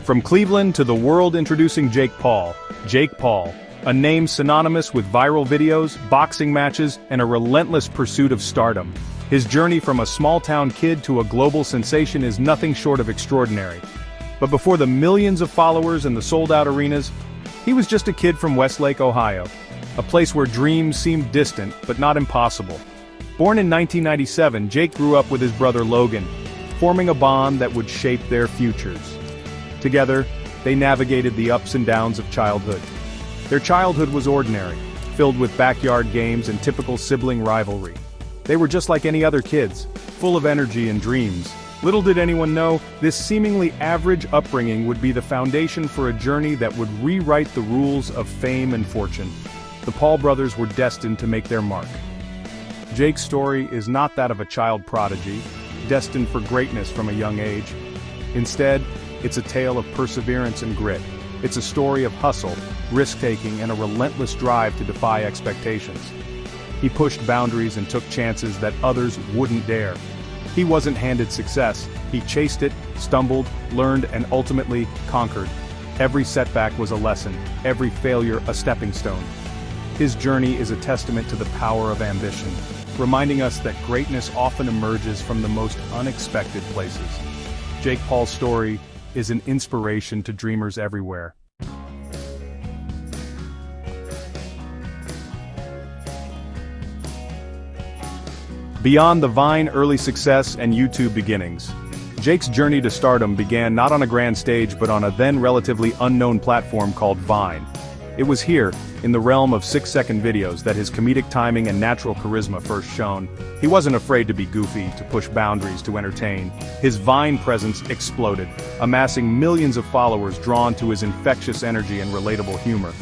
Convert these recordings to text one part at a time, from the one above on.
From Cleveland to the world, introducing Jake Paul. Jake Paul, a name synonymous with viral videos, boxing matches, and a relentless pursuit of stardom. His journey from a small-town kid to a global sensation is nothing short of extraordinary. But before the millions of followers and the sold-out arenas, he was just a kid from Westlake, Ohio, a place where dreams seemed distant but not impossible. Born in 1997, Jake grew up with his brother Logan, forming a bond that would shape their futures. Together, they navigated the ups and downs of childhood. Their childhood was ordinary, filled with backyard games and typical sibling rivalry. They were just like any other kids, full of energy and dreams. Little did anyone know, this seemingly average upbringing would be the foundation for a journey that would rewrite the rules of fame and fortune. The Paul brothers were destined to make their mark. Jake's story is not that of a child prodigy, destined for greatness from a young age. Instead, it's a tale of perseverance and grit. It's a story of hustle, risk-taking, and a relentless drive to defy expectations. He pushed boundaries and took chances that others wouldn't dare. He wasn't handed success, he chased it, stumbled, learned, and ultimately conquered. Every setback was a lesson, every failure a stepping stone. His journey is a testament to the power of ambition, reminding us that greatness often emerges from the most unexpected places. Jake Paul's story is an inspiration to dreamers everywhere. Beyond the Vine early success and YouTube beginnings, Jake's journey to stardom began not on a grand stage but on a then relatively unknown platform called Vine. It was here, in the realm of 6-second videos, that his comedic timing and natural charisma first shone. He wasn't afraid to be goofy, to push boundaries, to entertain. His Vine presence exploded, amassing millions of followers drawn to his infectious energy and relatable humor.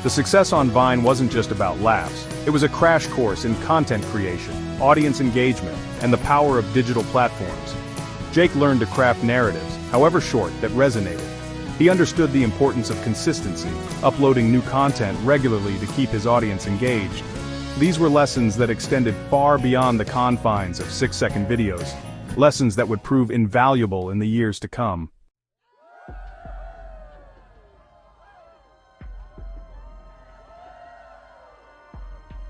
The success on Vine wasn't just about laughs. It was a crash course in content creation, audience engagement, and the power of digital platforms. Jake learned to craft narratives, however short, that resonated. He understood the importance of consistency, uploading new content regularly to keep his audience engaged. These were lessons that extended far beyond the confines of 6-second videos, lessons that would prove invaluable in the years to come.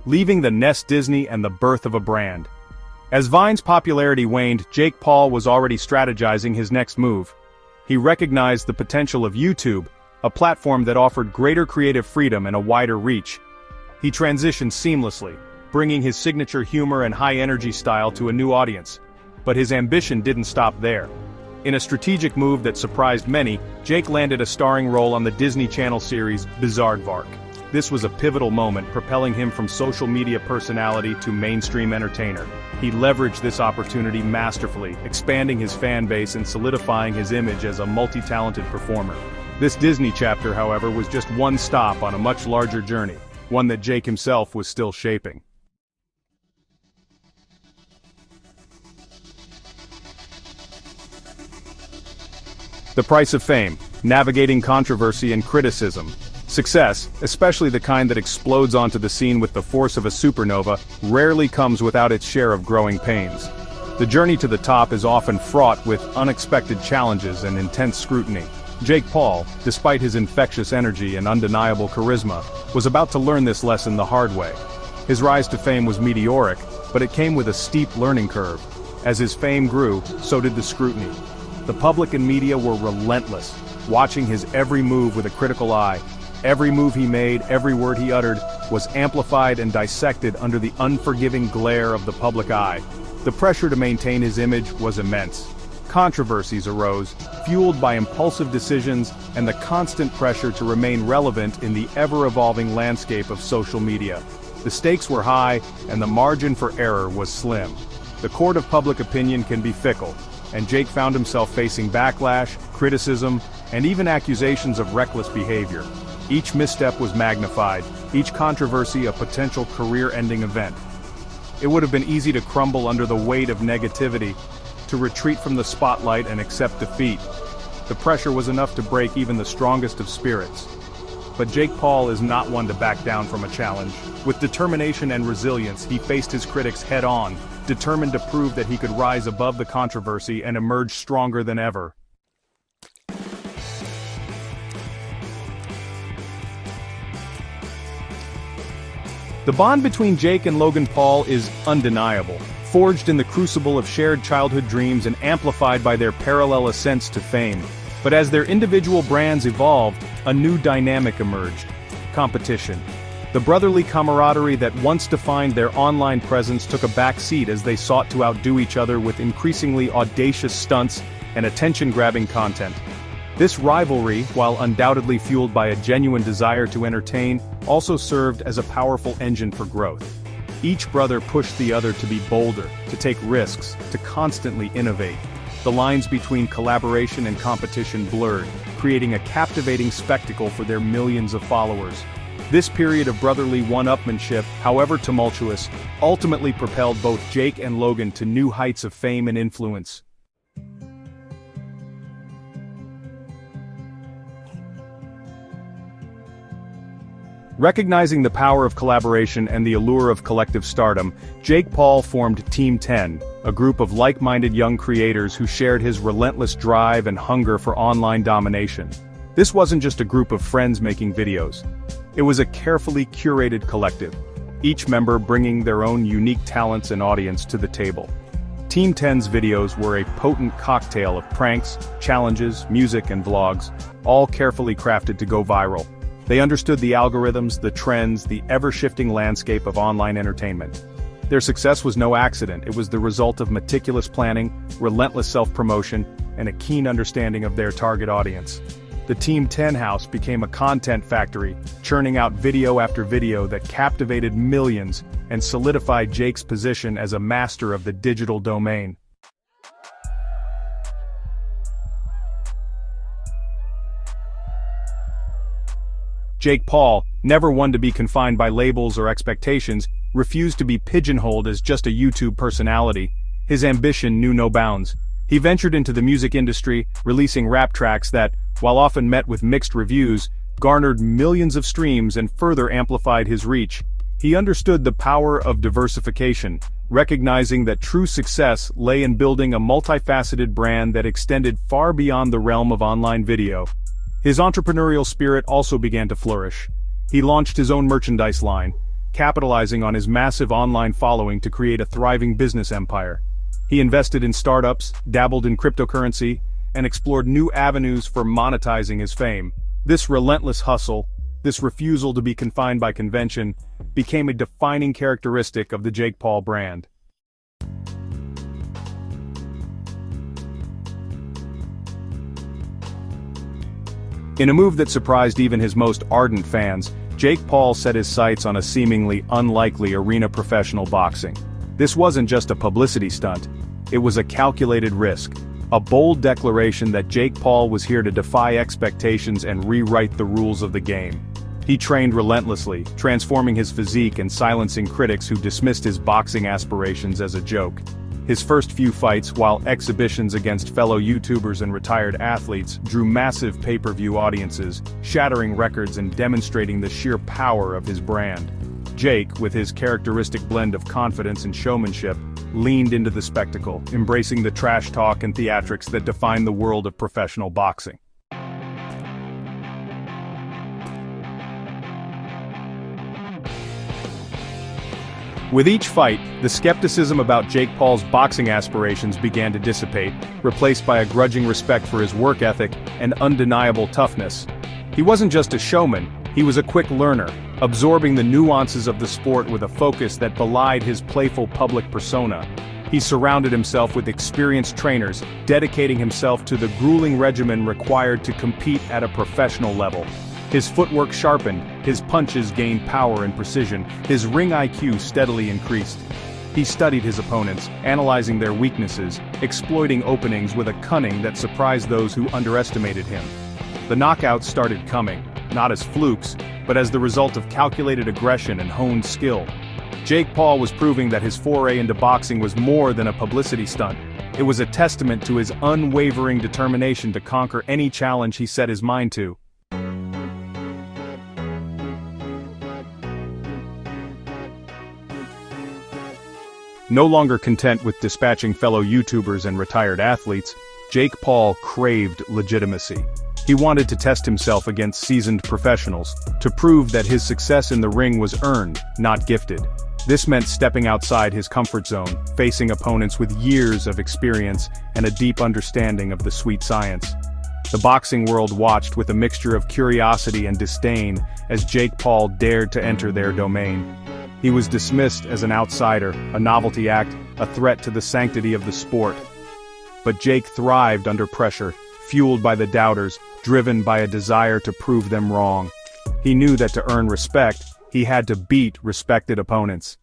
Leaving the nest Disney and the birth of a brand. As Vine's popularity waned, Jake Paul was already strategizing his next move. He recognized the potential of YouTube, a platform that offered greater creative freedom and a wider reach. He transitioned seamlessly, bringing his signature humor and high-energy style to a new audience. But his ambition didn't stop there. In a strategic move that surprised many, Jake landed a starring role on the Disney Channel series Bizaardvark. This was a pivotal moment, propelling him from social media personality to mainstream entertainer. He leveraged this opportunity masterfully, expanding his fan base and solidifying his image as a multi-talented performer. This Disney chapter, however, was just one stop on a much larger journey, one that Jake himself was still shaping. The price of fame, navigating controversy and criticism. Success, especially the kind that explodes onto the scene with the force of a supernova, rarely comes without its share of growing pains. The journey to the top is often fraught with unexpected challenges and intense scrutiny. Jake Paul, despite his infectious energy and undeniable charisma, was about to learn this lesson the hard way. His rise to fame was meteoric, but it came with a steep learning curve. As his fame grew, so did the scrutiny. The public and media were relentless, watching his every move with a critical eye. Every move he made, every word he uttered, was amplified and dissected under the unforgiving glare of the public eye. The pressure to maintain his image was immense. Controversies arose, fueled by impulsive decisions and the constant pressure to remain relevant in the ever-evolving landscape of social media. The stakes were high, and the margin for error was slim. The court of public opinion can be fickle, and Jake found himself facing backlash, criticism, and even accusations of reckless behavior. Each misstep was magnified, each controversy a potential career-ending event. It would have been easy to crumble under the weight of negativity, to retreat from the spotlight and accept defeat. The pressure was enough to break even the strongest of spirits. But Jake Paul is not one to back down from a challenge. With determination and resilience, he faced his critics head-on, determined to prove that he could rise above the controversy and emerge stronger than ever. The bond between Jake and Logan Paul is undeniable, forged in the crucible of shared childhood dreams and amplified by their parallel ascents to fame. But as their individual brands evolved, a new dynamic emerged: competition. The brotherly camaraderie that once defined their online presence took a back seat as they sought to outdo each other with increasingly audacious stunts and attention-grabbing content. This rivalry, while undoubtedly fueled by a genuine desire to entertain, also served as a powerful engine for growth. Each brother pushed the other to be bolder, to take risks, to constantly innovate. The lines between collaboration and competition blurred, creating a captivating spectacle for their millions of followers. This period of brotherly one-upmanship, however tumultuous, ultimately propelled both Jake and Logan to new heights of fame and influence. Recognizing the power of collaboration and the allure of collective stardom, Jake Paul formed Team 10, a group of like-minded young creators who shared his relentless drive and hunger for online domination. This wasn't just a group of friends making videos. It was a carefully curated collective, each member bringing their own unique talents and audience to the table. Team 10's videos were a potent cocktail of pranks, challenges, music, and vlogs, all carefully crafted to go viral. They understood the algorithms, the trends, the ever-shifting landscape of online entertainment. Their success was no accident. It was the result of meticulous planning, relentless self-promotion, and a keen understanding of their target audience. The Team 10 house became a content factory, churning out video after video that captivated millions and solidified Jake's position as a master of the digital domain. Jake Paul, never one to be confined by labels or expectations, refused to be pigeonholed as just a YouTube personality. His ambition knew no bounds. He ventured into the music industry, releasing rap tracks that, while often met with mixed reviews, garnered millions of streams and further amplified his reach. He understood the power of diversification, recognizing that true success lay in building a multifaceted brand that extended far beyond the realm of online video. His entrepreneurial spirit also began to flourish. He launched his own merchandise line, capitalizing on his massive online following to create a thriving business empire. He invested in startups, dabbled in cryptocurrency, and explored new avenues for monetizing his fame. This relentless hustle, this refusal to be confined by convention, became a defining characteristic of the Jake Paul brand. In a move that surprised even his most ardent fans, Jake Paul set his sights on a seemingly unlikely arena professional boxing. This wasn't just a publicity stunt. It was a calculated risk, a bold declaration that Jake Paul was here to defy expectations and rewrite the rules of the game. He trained relentlessly, transforming his physique and silencing critics who dismissed his boxing aspirations as a joke. His first few fights, while exhibitions against fellow YouTubers and retired athletes, drew massive pay-per-view audiences, shattering records and demonstrating the sheer power of his brand. Jake, with his characteristic blend of confidence and showmanship, leaned into the spectacle, embracing the trash talk and theatrics that define the world of professional boxing. With each fight, the skepticism about Jake Paul's boxing aspirations began to dissipate, replaced by a grudging respect for his work ethic and undeniable toughness. He wasn't just a showman, he was a quick learner, absorbing the nuances of the sport with a focus that belied his playful public persona. He surrounded himself with experienced trainers, dedicating himself to the grueling regimen required to compete at a professional level. His footwork sharpened, his punches gained power and precision, his ring IQ steadily increased. He studied his opponents, analyzing their weaknesses, exploiting openings with a cunning that surprised those who underestimated him. The knockouts started coming, not as flukes, but as the result of calculated aggression and honed skill. Jake Paul was proving that his foray into boxing was more than a publicity stunt. It was a testament to his unwavering determination to conquer any challenge he set his mind to. No longer content with dispatching fellow YouTubers and retired athletes, Jake Paul craved legitimacy. He wanted to test himself against seasoned professionals, to prove that his success in the ring was earned, not gifted. This meant stepping outside his comfort zone, facing opponents with years of experience and a deep understanding of the sweet science. The boxing world watched with a mixture of curiosity and disdain as Jake Paul dared to enter their domain. He was dismissed as an outsider, a novelty act, a threat to the sanctity of the sport. But Jake thrived under pressure, fueled by the doubters, driven by a desire to prove them wrong. He knew that to earn respect, he had to beat respected opponents.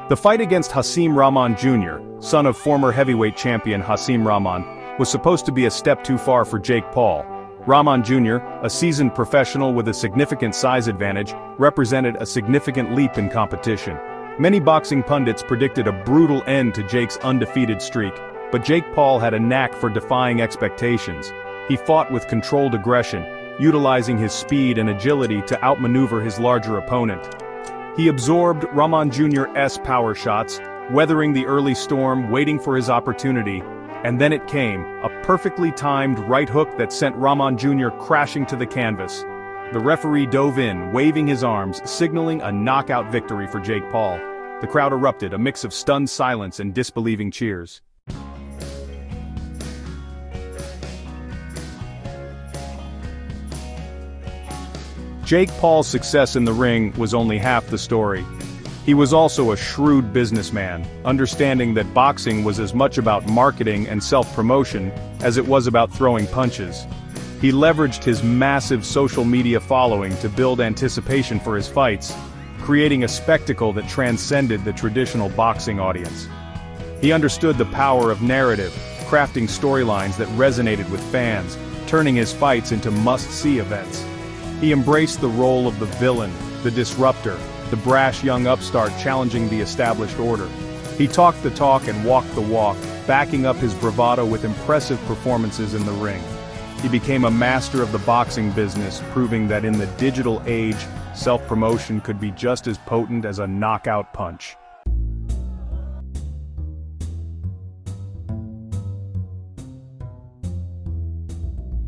The fight against Hasim Rahman Jr., son of former heavyweight champion Hasim Rahman, was supposed to be a step too far for Jake Paul. Rahman Jr., a seasoned professional with a significant size advantage, represented a significant leap in competition. Many boxing pundits predicted a brutal end to Jake's undefeated streak, but Jake Paul had a knack for defying expectations. He fought with controlled aggression, utilizing his speed and agility to outmaneuver his larger opponent. He absorbed Rahman Jr.'s power shots, weathering the early storm, waiting for his opportunity, and then it came, a perfectly timed right hook that sent Rahman Jr. crashing to the canvas. The referee dove in, waving his arms, signaling a knockout victory for Jake Paul. The crowd erupted, a mix of stunned silence and disbelieving cheers. Jake Paul's success in the ring was only half the story. He was also a shrewd businessman, understanding that boxing was as much about marketing and self-promotion as it was about throwing punches. He leveraged his massive social media following to build anticipation for his fights, creating a spectacle that transcended the traditional boxing audience. He understood the power of narrative, crafting storylines that resonated with fans, turning his fights into must-see events. He embraced the role of the villain, the disruptor, the brash young upstart challenging the established order. He talked the talk and walked the walk, backing up his bravado with impressive performances in the ring. He became a master of the boxing business, proving that in the digital age, self-promotion could be just as potent as a knockout punch.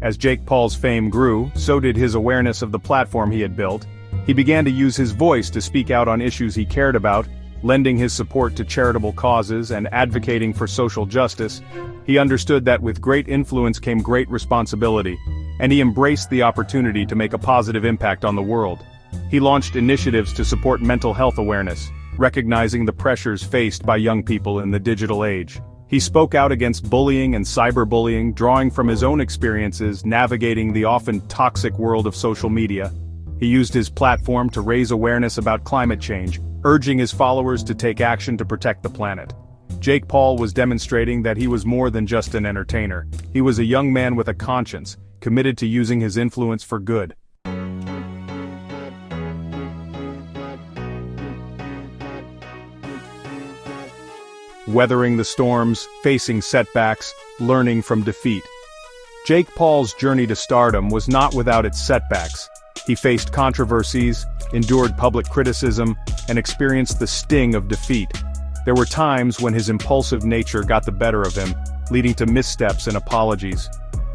As Jake Paul's fame grew, so did his awareness of the platform he had built. He began to use his voice to speak out on issues he cared about, lending his support to charitable causes and advocating for social justice. He understood that with great influence came great responsibility, and he embraced the opportunity to make a positive impact on the world. He launched initiatives to support mental health awareness, recognizing the pressures faced by young people in the digital age. He spoke out against bullying and cyberbullying, drawing from his own experiences navigating the often toxic world of social media. He used his platform to raise awareness about climate change, urging his followers to take action to protect the planet. Jake Paul was demonstrating that he was more than just an entertainer. He was a young man with a conscience, committed to using his influence for good. Weathering the storms, facing setbacks, learning from defeat. Jake Paul's journey to stardom was not without its setbacks. He faced controversies, endured public criticism, and experienced the sting of defeat. There were times when his impulsive nature got the better of him, leading to missteps and apologies.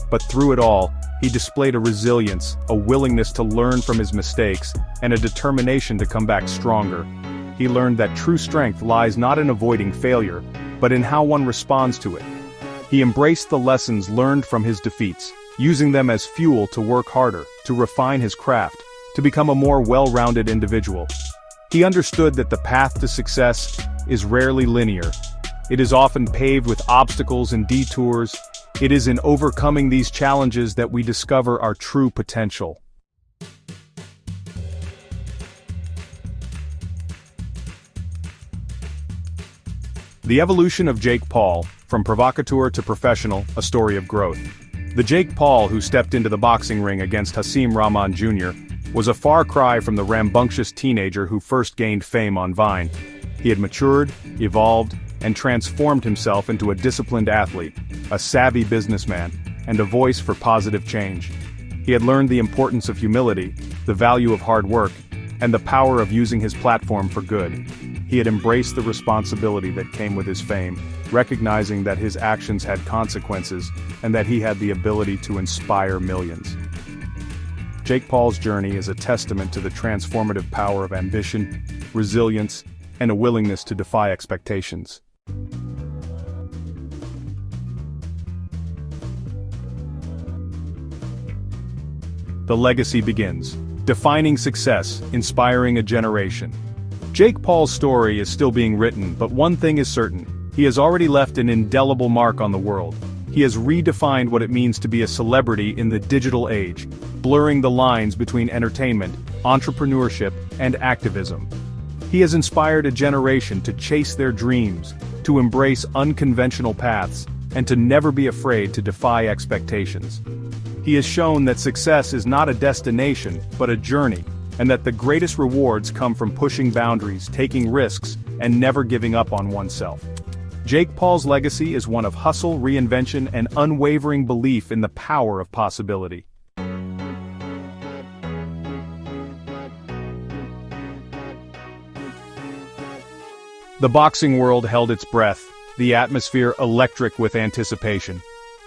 But through it all, he displayed a resilience, a willingness to learn from his mistakes, and a determination to come back stronger. He learned that true strength lies not in avoiding failure, but in how one responds to it. He embraced the lessons learned from his defeats, using them as fuel to work harder, to refine his craft, to become a more well-rounded individual. He understood that the path to success is rarely linear. It is often paved with obstacles and detours. It is in overcoming these challenges that we discover our true potential. The evolution of Jake Paul, from provocateur to professional, a story of growth. The Jake Paul who stepped into the boxing ring against Hasim Rahman Jr. was a far cry from the rambunctious teenager who first gained fame on Vine. He had matured, evolved, and transformed himself into a disciplined athlete, a savvy businessman, and a voice for positive change. He had learned the importance of humility, the value of hard work, and the power of using his platform for good. he had embraced the responsibility that came with his fame, recognizing that his actions had consequences and that he had the ability to inspire millions. Jake Paul's journey is a testament to the transformative power of ambition, resilience, and a willingness to defy expectations. The legacy begins. Defining success, inspiring a generation. Jake Paul's story is still being written, but one thing is certain. He has already left an indelible mark on the world. He has redefined what it means to be a celebrity in the digital age, blurring the lines between entertainment, entrepreneurship, and activism. He has inspired a generation to chase their dreams, to embrace unconventional paths, and to never be afraid to defy expectations. He has shown that success is not a destination, but a journey, and that the greatest rewards come from pushing boundaries, taking risks, and never giving up on oneself. Jake Paul's legacy is one of hustle, reinvention, and unwavering belief in the power of possibility. The boxing world held its breath, the atmosphere electric with anticipation.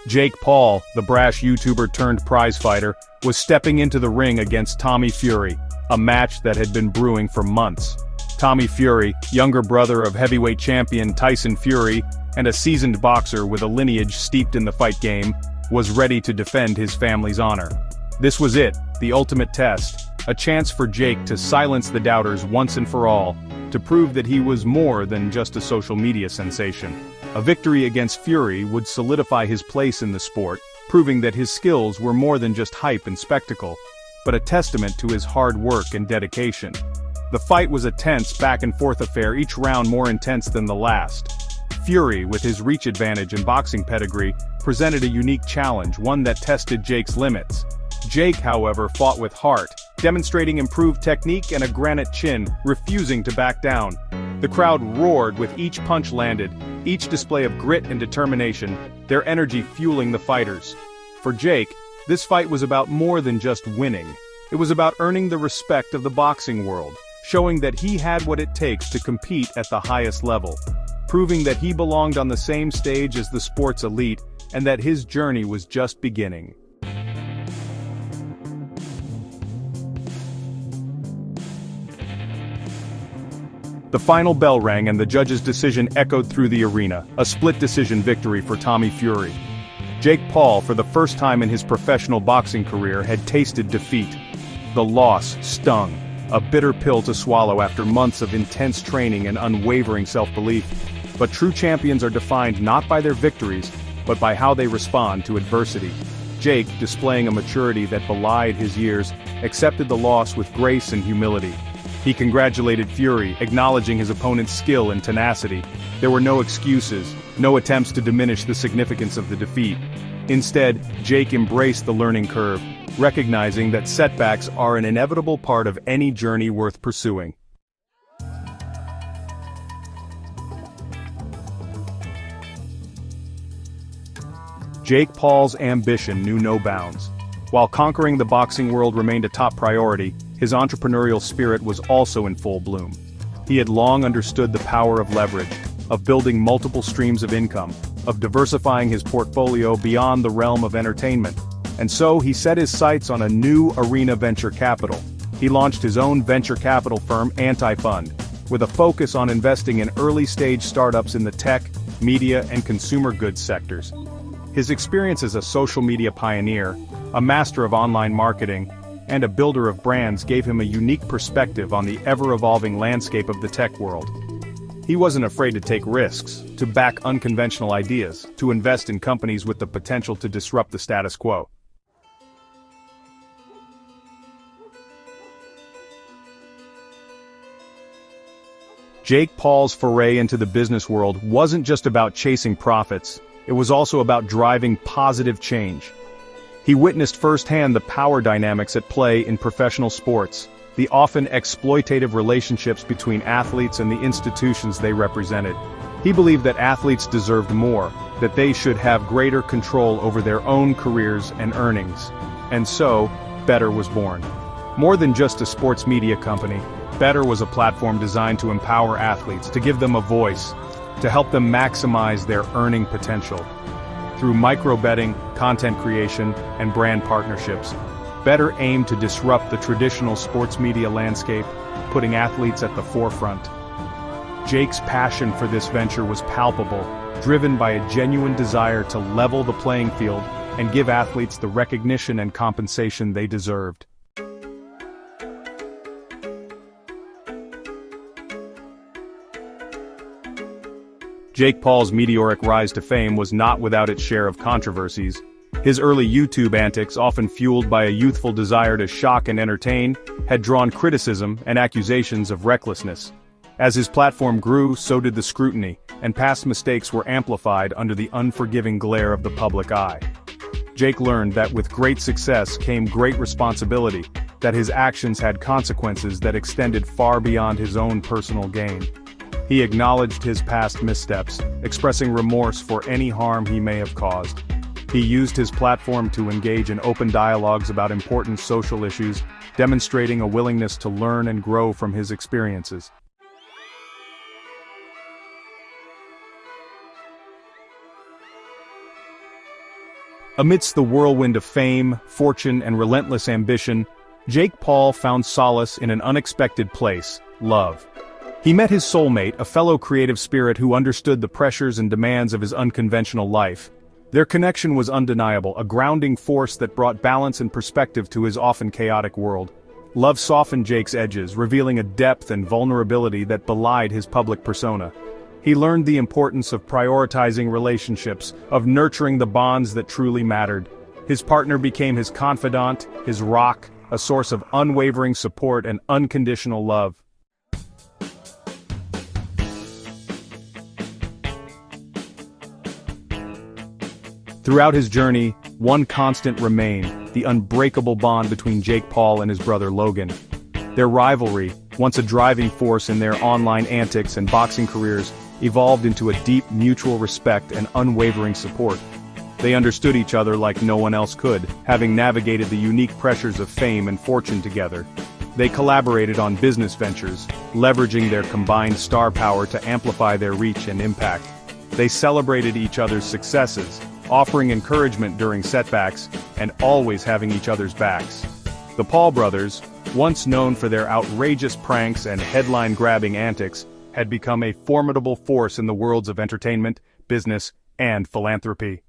Jake Paul, the brash YouTuber turned prizefighter, was stepping into the ring against Tommy Fury, a match that had been brewing for months. Tommy Fury, younger brother of heavyweight champion Tyson Fury, and a seasoned boxer with a lineage steeped in the fight game, was ready to defend his family's honor. This was it, the ultimate test, a chance for Jake to silence the doubters once and for all, to prove that he was more than just a social media sensation. A victory against Fury would solidify his place in the sport, proving that his skills were more than just hype and spectacle, but a testament to his hard work and dedication. The fight was a tense back-and-forth affair, each round more intense than the last. Fury, with his reach advantage and boxing pedigree, presented a unique challenge, one that tested Jake's limits. Jake, however, fought with heart, demonstrating improved technique and a granite chin, refusing to back down. The crowd roared with each punch landed, each display of grit and determination, their energy fueling the fighters. For Jake, this fight was about more than just winning. It was about earning the respect of the boxing world, showing that he had what it takes to compete at the highest level, proving that he belonged on the same stage as the sport's elite, and that his journey was just beginning. The final bell rang and the judge's decision echoed through the arena, a split-decision victory for Tommy Fury. Jake Paul, for the first time in his professional boxing career, had tasted defeat. The loss stung, a bitter pill to swallow after months of intense training and unwavering self-belief. But true champions are defined not by their victories, but by how they respond to adversity. Jake, displaying a maturity that belied his years, accepted the loss with grace and humility. He congratulated Fury, acknowledging his opponent's skill and tenacity. There were no excuses, no attempts to diminish the significance of the defeat. Instead, Jake embraced the learning curve, recognizing that setbacks are an inevitable part of any journey worth pursuing. Jake Paul's ambition knew no bounds. While conquering the boxing world remained a top priority, his entrepreneurial spirit was also in full bloom. He had long understood the power of leverage, of building multiple streams of income, of diversifying his portfolio beyond the realm of entertainment. And so he set his sights on a new arena: venture capital. He launched his own venture capital firm, Anti-Fund, with a focus on investing in early-stage startups in the tech, media, and consumer goods sectors. His experience as a social media pioneer, a master of online marketing, and a builder of brands gave him a unique perspective on the ever-evolving landscape of the tech world. He wasn't afraid to take risks, to back unconventional ideas, to invest in companies with the potential to disrupt the status quo. Jake Paul's foray into the business world wasn't just about chasing profits, it was also about driving positive change. He witnessed firsthand the power dynamics at play in professional sports, the often exploitative relationships between athletes and the institutions they represented. He believed that athletes deserved more, that they should have greater control over their own careers and earnings. And so, Better was born. More than just a sports media company, Better was a platform designed to empower athletes, to give them a voice, to help them maximize their earning potential. Through micro-betting, content creation, and brand partnerships, Better aimed to disrupt the traditional sports media landscape, putting athletes at the forefront. Jake's passion for this venture was palpable, driven by a genuine desire to level the playing field and give athletes the recognition and compensation they deserved. Jake Paul's meteoric rise to fame was not without its share of controversies. His early YouTube antics, often fueled by a youthful desire to shock and entertain, had drawn criticism and accusations of recklessness. As his platform grew, so did the scrutiny, and past mistakes were amplified under the unforgiving glare of the public eye. Jake learned that with great success came great responsibility, that his actions had consequences that extended far beyond his own personal gain. He acknowledged his past missteps, expressing remorse for any harm he may have caused. He used his platform to engage in open dialogues about important social issues, demonstrating a willingness to learn and grow from his experiences. Amidst the whirlwind of fame, fortune, and relentless ambition, Jake Paul found solace in an unexpected place: love. He met his soulmate, a fellow creative spirit who understood the pressures and demands of his unconventional life. Their connection was undeniable, a grounding force that brought balance and perspective to his often chaotic world. Love softened Jake's edges, revealing a depth and vulnerability that belied his public persona. He learned the importance of prioritizing relationships, of nurturing the bonds that truly mattered. His partner became his confidant, his rock, a source of unwavering support and unconditional love. Throughout his journey, one constant remained: the unbreakable bond between Jake Paul and his brother Logan. Their rivalry, once a driving force in their online antics and boxing careers, evolved into a deep mutual respect and unwavering support. They understood each other like no one else could, having navigated the unique pressures of fame and fortune together. They collaborated on business ventures, leveraging their combined star power to amplify their reach and impact. They celebrated each other's successes, offering encouragement during setbacks, and always having each other's backs. The Paul brothers, once known for their outrageous pranks and headline-grabbing antics, had become a formidable force in the worlds of entertainment, business, and philanthropy.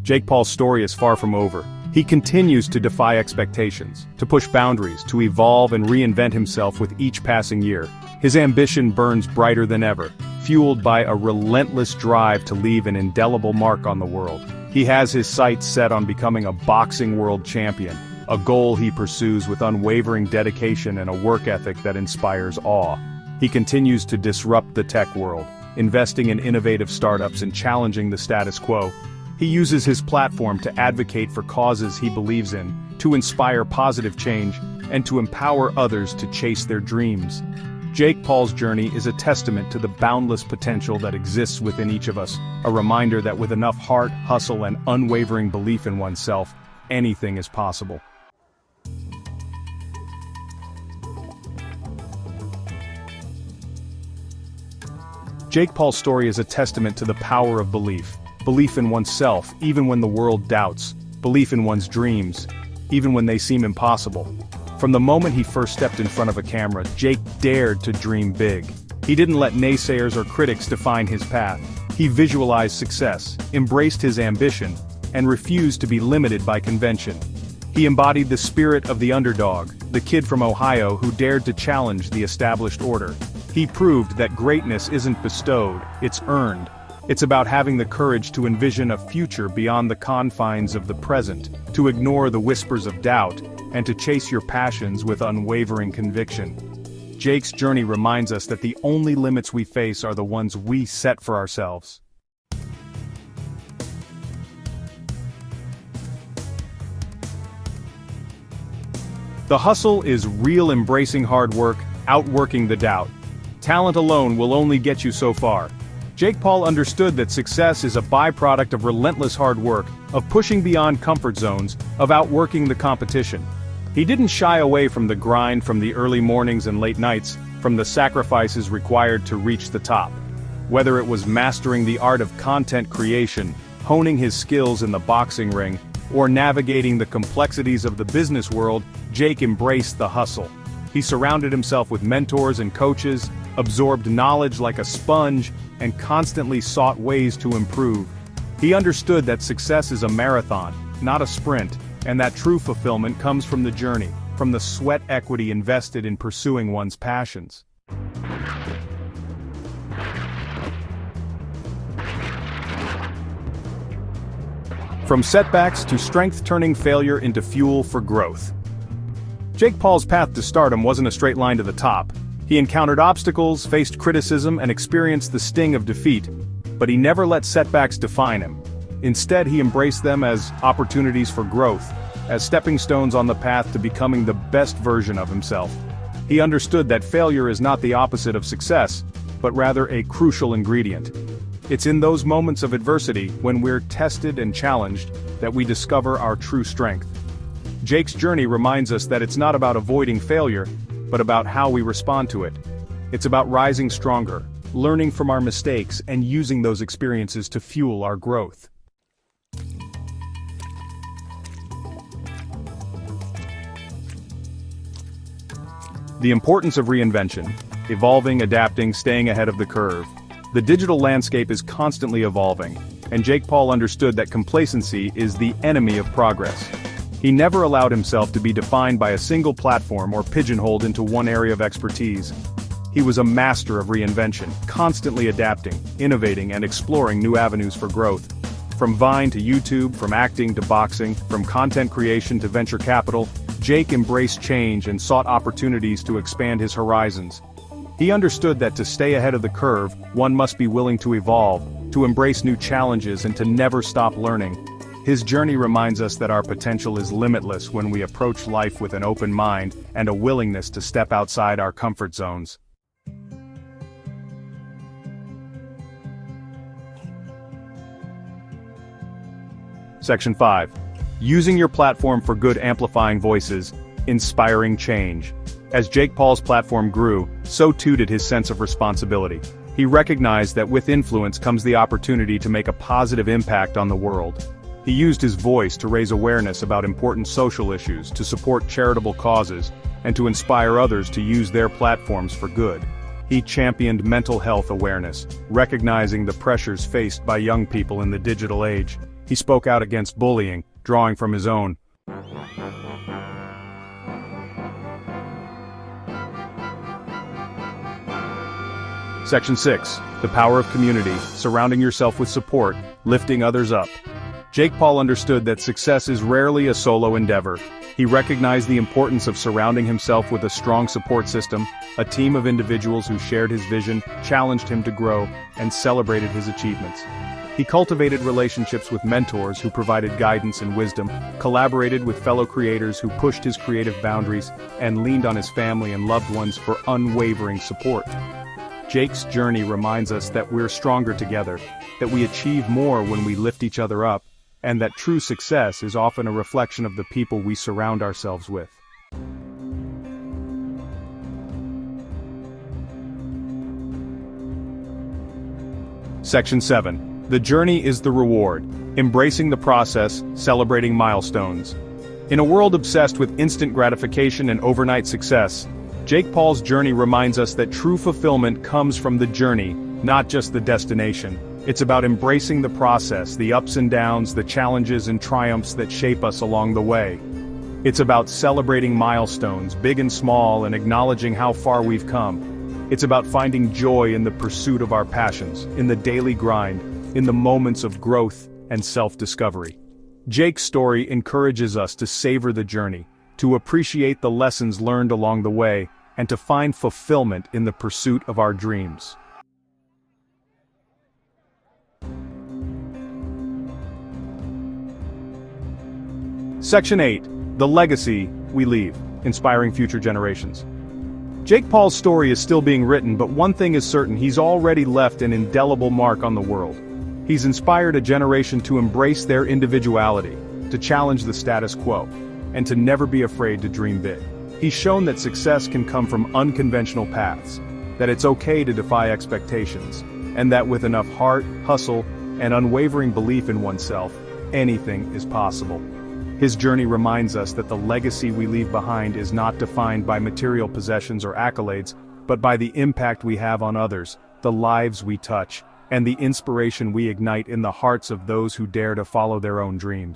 Jake Paul's story is far from over. He continues to defy expectations, to push boundaries, to evolve and reinvent himself with each passing year. His ambition burns brighter than ever, fueled by a relentless drive to leave an indelible mark on the world. He has his sights set on becoming a boxing world champion, a goal he pursues with unwavering dedication and a work ethic that inspires awe. He continues to disrupt the tech world, investing in innovative startups and challenging the status quo. He uses his platform to advocate for causes he believes in, to inspire positive change, and to empower others to chase their dreams. Jake Paul's journey is a testament to the boundless potential that exists within each of us, a reminder that with enough heart, hustle, and unwavering belief in oneself, anything is possible. Jake Paul's story is a testament to the power of belief. Belief in oneself, even when the world doubts. Belief in one's dreams, even when they seem impossible. From the moment he first stepped in front of a camera, Jake dared to dream big. He didn't let naysayers or critics define his path. He visualized success, embraced his ambition, and refused to be limited by convention. He embodied the spirit of the underdog, the kid from Ohio who dared to challenge the established order. He proved that greatness isn't bestowed, it's earned. It's about having the courage to envision a future beyond the confines of the present, to ignore the whispers of doubt, and to chase your passions with unwavering conviction. Jake's journey reminds us that the only limits we face are the ones we set for ourselves. The hustle is real, embracing hard work, outworking the doubt. Talent alone will only get you so far. Jake Paul understood that success is a byproduct of relentless hard work, of pushing beyond comfort zones, of outworking the competition. He didn't shy away from the grind, from the early mornings and late nights, from the sacrifices required to reach the top. Whether it was mastering the art of content creation, honing his skills in the boxing ring, or navigating the complexities of the business world, Jake embraced the hustle. He surrounded himself with mentors and coaches, absorbed knowledge like a sponge, and constantly sought ways to improve. He understood that success is a marathon, not a sprint, and that true fulfillment comes from the journey, from the sweat equity invested in pursuing one's passions. From setbacks to strength, turning failure into fuel for growth. Jake Paul's path to stardom wasn't a straight line to the top. He encountered obstacles, faced criticism, and experienced the sting of defeat, but he never let setbacks define him. Instead, he embraced them as opportunities for growth, as stepping stones on the path to becoming the best version of himself. He understood that failure is not the opposite of success, but rather a crucial ingredient. It's in those moments of adversity, when we're tested and challenged, that we discover our true strength. Jake's journey reminds us that it's not about avoiding failure, but about how we respond to it. It's about rising stronger, learning from our mistakes, and using those experiences to fuel our growth. The importance of reinvention, evolving, adapting, staying ahead of the curve. The digital landscape is constantly evolving, and Jake Paul understood that complacency is the enemy of progress. He never allowed himself to be defined by a single platform or pigeonholed into one area of expertise. He was a master of reinvention, constantly adapting, innovating, and exploring new avenues for growth. From Vine to YouTube, from acting to boxing, from content creation to venture capital, Jake embraced change and sought opportunities to expand his horizons. He understood that to stay ahead of the curve, one must be willing to evolve, to embrace new challenges, and to never stop learning. His journey reminds us that our potential is limitless when we approach life with an open mind and a willingness to step outside our comfort zones. Section 5. Using your platform for good, amplifying voices, inspiring change. As Jake Paul's platform grew, so too did his sense of responsibility. He recognized that with influence comes the opportunity to make a positive impact on the world. He used his voice to raise awareness about important social issues, to support charitable causes, and to inspire others to use their platforms for good. He championed mental health awareness, recognizing the pressures faced by young people in the digital age. He spoke out against bullying, drawing from his own. Section 6. The power of community, surrounding yourself with support, lifting others up. Jake Paul understood that success is rarely a solo endeavor. He recognized the importance of surrounding himself with a strong support system, a team of individuals who shared his vision, challenged him to grow, and celebrated his achievements. He cultivated relationships with mentors who provided guidance and wisdom, collaborated with fellow creators who pushed his creative boundaries, and leaned on his family and loved ones for unwavering support. Jake's journey reminds us that we're stronger together, that we achieve more when we lift each other up, and that true success is often a reflection of the people we surround ourselves with. Section 7. The journey is the reward, embracing the process, celebrating milestones. In a world obsessed with instant gratification and overnight success, Jake Paul's journey reminds us that true fulfillment comes from the journey, not just the destination. It's about embracing the process, the ups and downs, the challenges and triumphs that shape us along the way. It's about celebrating milestones, big and small, and acknowledging how far we've come. It's about finding joy in the pursuit of our passions, in the daily grind, in the moments of growth and self-discovery. Jake's story encourages us to savor the journey, to appreciate the lessons learned along the way, and to find fulfillment in the pursuit of our dreams. Section 8. The legacy we leave, inspiring future generations. Jake Paul's story is still being written, but one thing is certain: he's already left an indelible mark on the world. He's inspired a generation to embrace their individuality, to challenge the status quo, and to never be afraid to dream big. He's shown that success can come from unconventional paths, that it's okay to defy expectations, and that with enough heart, hustle, and unwavering belief in oneself, anything is possible. His journey reminds us that the legacy we leave behind is not defined by material possessions or accolades, but by the impact we have on others, the lives we touch, and the inspiration we ignite in the hearts of those who dare to follow their own dreams.